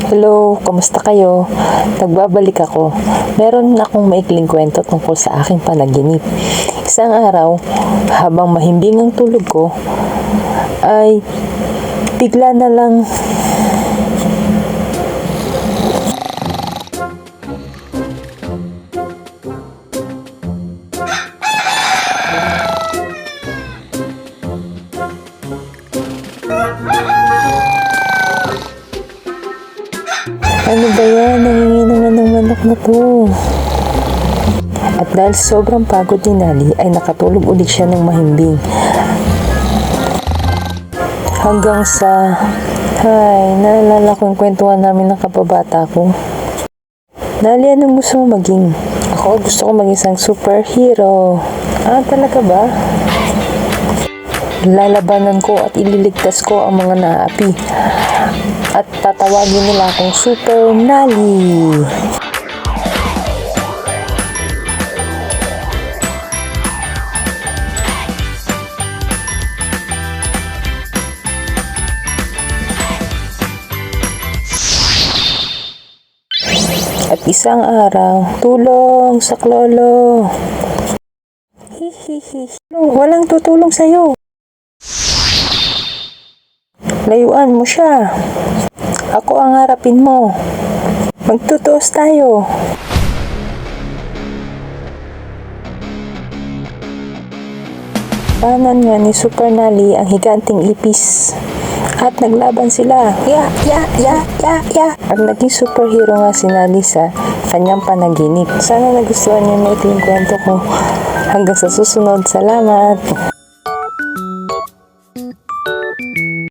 Hello, kamusta kayo? Nagbabalik ako. Meron akong maikling kwento tungkol sa aking panaginip. Isang araw, habang mahimbing ang tulog ko, ay bigla na lang ano ba yan? Nanginginan ng manok na to. At dahil sobrang pagod ni Nali, ay nakatulog ulit siya ng mahimbing. Hanggang sa, naalala ko yung kwentuhan namin ng kababata ko. Nali, anong gusto mo maging? Ako, gusto ko maging isang superhero. Talaga ba? Lalabanan ko at ililigtas ko ang mga naapi. At tatawagin nila akong Super Nali. At isang araw, tulong sa klolo. Hihihi. Walang tutulong sa'yo. Layuan mo siya. Ako ang harapin mo. Magtutuos tayo. Banan nga ni Super Nali ang higanting ipis. At naglaban sila. Ya. At naging superhero nga si Nali sa kanyang panaginip. Sana nagustuhan niyo na ito yung kwento ko. Hanggang sa susunod. Salamat!